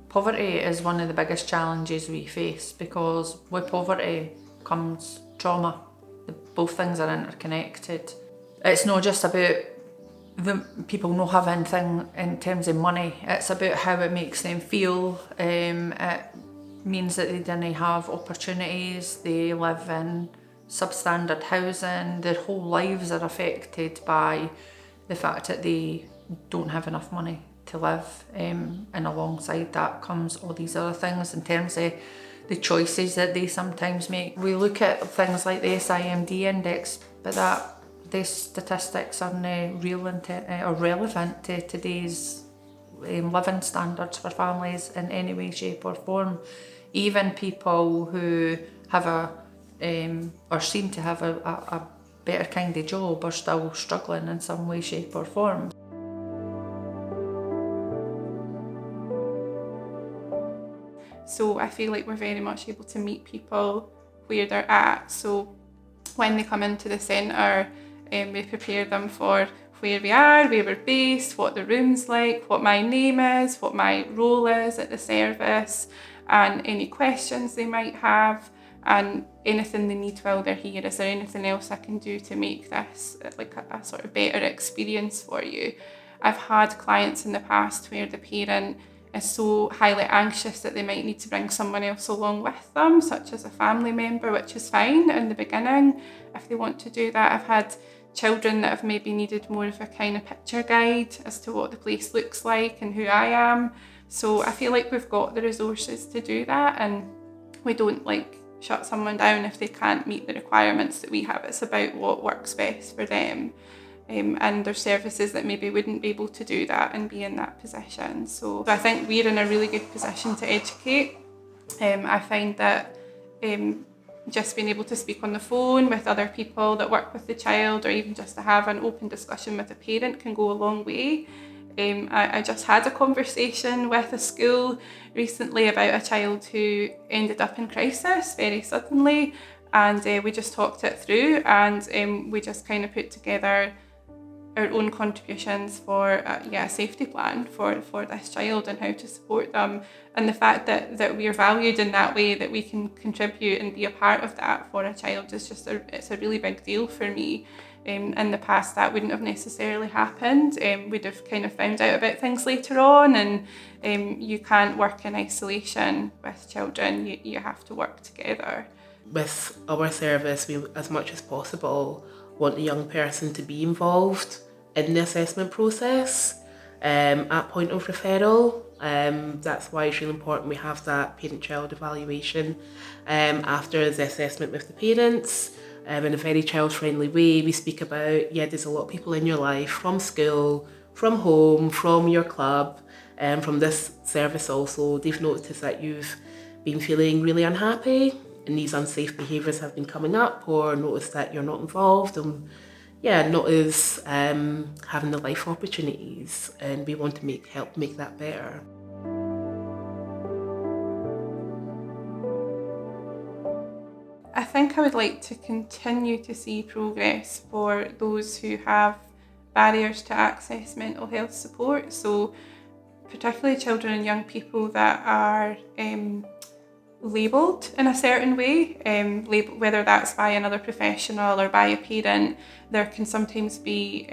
Poverty is one of the biggest challenges we face, because with poverty comes trauma. Both things are interconnected. It's not just about the people not having anything in terms of money, it's about how it makes them feel. It means that they didn't have opportunities, they live in substandard housing, their whole lives are affected by the fact that they don't have enough money to live, and alongside that comes all these other things in terms of the choices that they sometimes make. We look at things like the SIMD index, but these statistics aren't real or relevant to today's living standards for families in any way, shape or form. Even people who have or seem to have a better kind of job are still struggling in some way, shape or form. So I feel like we're very much able to meet people where they're at. So when they come into the centre, we prepare them for where we are, where we're based, what the room's like, what my name is, what my role is at the service, and any questions they might have, and anything they need while they're here. Is there anything else I can do to make this like a sort of better experience for you? I've had clients in the past where the parent is so highly anxious that they might need to bring someone else along with them, such as a family member, which is fine in the beginning if they want to do that. I've had children that have maybe needed more of a kind of picture guide as to what the place looks like and who I am. So I feel like we've got the resources to do that, and we don't like shut someone down if they can't meet the requirements that we have. It's about what works best for them. And there's services that maybe wouldn't be able to do that and be in that position. So I think we're in a really good position to educate. I find that just being able to speak on the phone with other people that work with the child, or even just to have an open discussion with a parent, can go a long way. I just had a conversation with a school recently about a child who ended up in crisis very suddenly, and we just talked it through, and we just kind of put together our own contributions for a safety plan for this child and how to support them. And the fact that we are valued in that way, that we can contribute and be a part of that for a child, is just it's a really big deal for me. In the past, that wouldn't have necessarily happened. We'd have kind of found out about things later on, and you can't work in isolation with children. You have to work together. With our service, we, as much as possible, want the young person to be involved in the assessment process at point of referral. That's why it's really important we have that parent-child evaluation after the assessment with the parents. In a very child-friendly way, we speak about, there's a lot of people in your life, from school, from home, from your club, and from this service also. They've noticed that you've been feeling really unhappy and these unsafe behaviours have been coming up, or noticed that you're not involved, and not as having the life opportunities, and we want to help make that better. I think I would like to continue to see progress for those who have barriers to access mental health support. So particularly children and young people that are labelled in a certain way, whether that's by another professional or by a parent. There can sometimes be,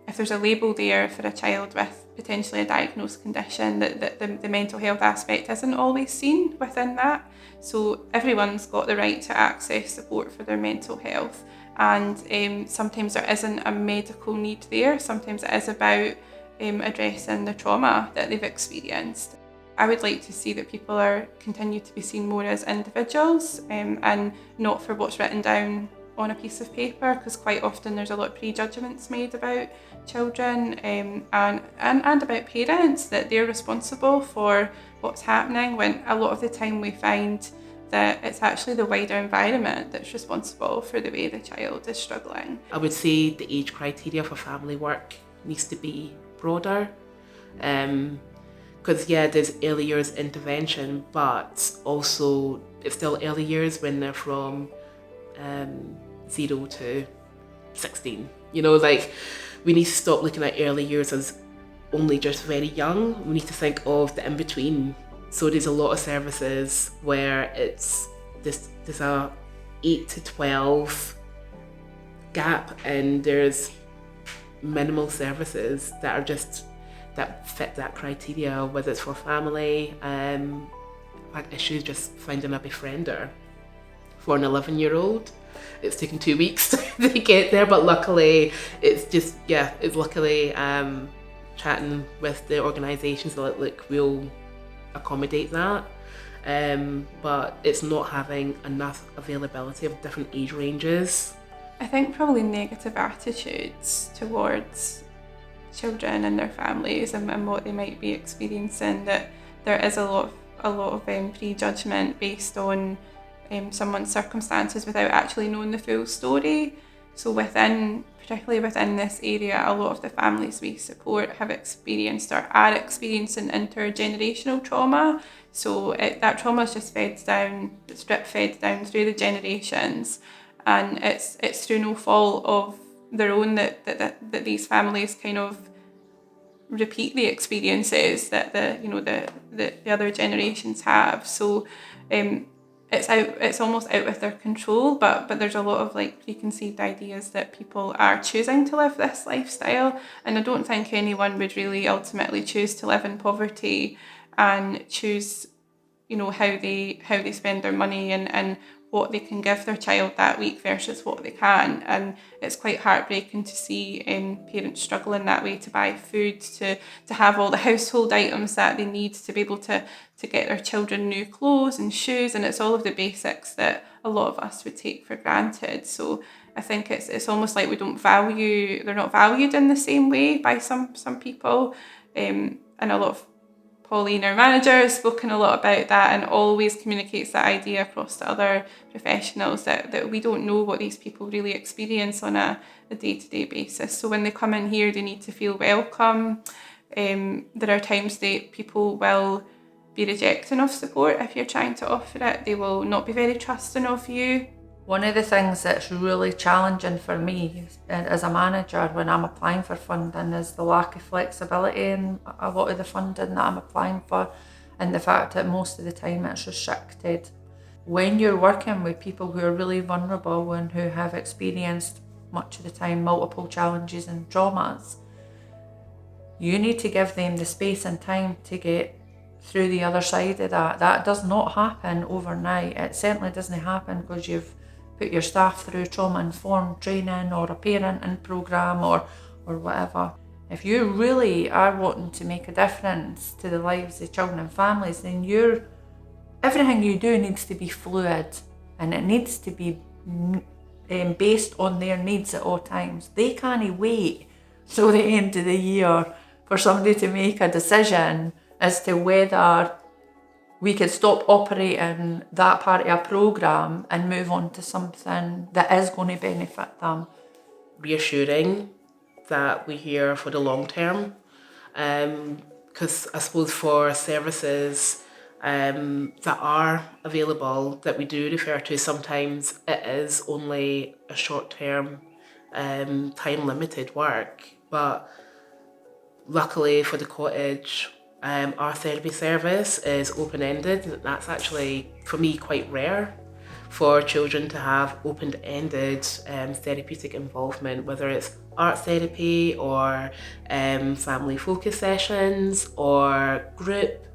if there's a label there for a child with potentially a diagnosed condition, that the mental health aspect isn't always seen within that. So everyone's got the right to access support for their mental health, and sometimes there isn't a medical need there. Sometimes it is about addressing the trauma that they've experienced. I would like to see that people continue to be seen more as individuals, and not for what's written down on a piece of paper, because quite often there's a lot of prejudgments made about children and about parents, that they're responsible for what's happening, when a lot of the time we find that it's actually the wider environment that's responsible for the way the child is struggling. I would say the age criteria for family work needs to be broader, because there's early years intervention, but also it's still early years when they're from 0 to 16. We need to stop looking at early years as only just very young. We need to think of the in-between. So there's a lot of services where it's there's a 8 to 12 gap, and there's minimal services that fit that criteria, whether it's for family. Like issues just finding a befriender for an 11-year-old. It's taken 2 weeks to get there, but luckily it's luckily chatting with the organisations that look, we'll accommodate that. But it's not having enough availability of different age ranges. I think probably negative attitudes towards children and their families and what they might be experiencing, that there is a lot of prejudgment based on someone's circumstances without actually knowing the full story. So particularly within this area, a lot of the families we support have experienced or are experiencing intergenerational trauma. So that trauma is just fed down through the generations, and it's through no fault of their own that these families kind of repeat the experiences that the other generations have. So it's almost out of their control, but there's a lot of preconceived ideas that people are choosing to live this lifestyle, and I don't think anyone would really ultimately choose to live in poverty and choose how they spend their money and what they can give their child that week versus what they can. And it's quite heartbreaking to see parents struggling that way to buy food, to have all the household items that they need to be able to get their children new clothes and shoes, and it's all of the basics that a lot of us would take for granted. So I think it's almost like they're not valued in the same way by some people, and a lot of Pauline, our manager, has spoken a lot about that and always communicates that idea across to other professionals that we don't know what these people really experience on a day-to-day basis. So when they come in here, they need to feel welcome. There are times that people will be rejecting of support if you're trying to offer it. They will not be very trusting of you. One of the things that's really challenging for me as a manager when I'm applying for funding is the lack of flexibility in a lot of the funding that I'm applying for, and the fact that most of the time it's restricted. When you're working with people who are really vulnerable and who have experienced much of the time multiple challenges and traumas, you need to give them the space and time to get through the other side of that. That does not happen overnight. It certainly doesn't happen because you've put your staff through trauma-informed training or a parenting programme or whatever. If you really are wanting to make a difference to the lives of children and families, then everything you do needs to be fluid, and it needs to be based on their needs at all times. They can't wait till the end of the year for somebody to make a decision as to whether we could stop operating that part of a programme and move on to something that is going to benefit them. Reassuring that we're here for the long term, because I suppose for services that are available that we do refer to, sometimes it is only a short term, time limited work. But luckily for the cottage, our therapy service is open-ended. That's actually, for me, quite rare for children to have open-ended therapeutic involvement, whether it's art therapy or family focus sessions or group,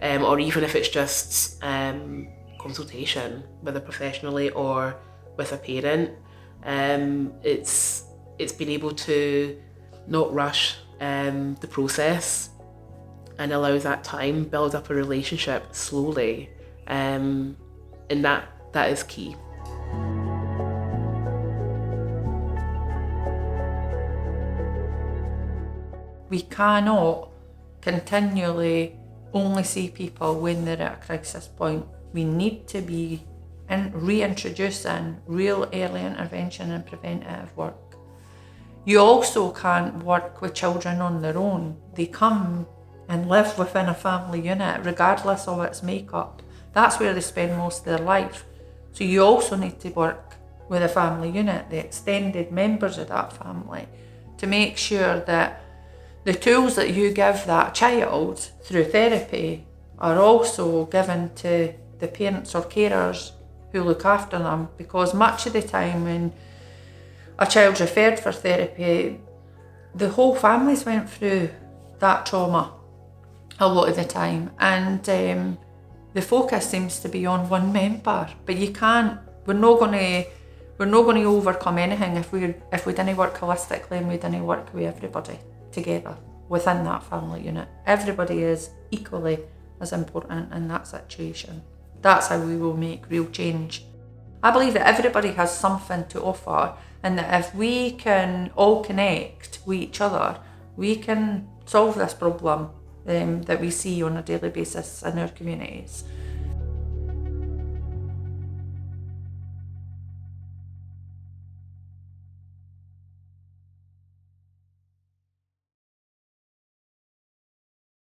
or even if it's just consultation, whether professionally or with a parent. It's been able to not rush the process and allow that time, build up a relationship slowly, and that is key. We cannot continually only see people when they're at a crisis point. We need to be reintroducing real early intervention and preventative work. You also can't work with children on their own. They come and live within a family unit, regardless of its makeup. That's where they spend most of their life. So you also need to work with a family unit, the extended members of that family, to make sure that the tools that you give that child through therapy are also given to the parents or carers who look after them, because much of the time when a child's referred for therapy, the whole family's went through that trauma a lot of the time, and the focus seems to be on one member. But you can't. We're not going to overcome anything if we didn't work holistically and we didn't work with everybody together within that family unit. Everybody is equally as important in that situation. That's how we will make real change. I believe that everybody has something to offer, and that if we can all connect with each other, we can solve this problem that we see on a daily basis in our communities.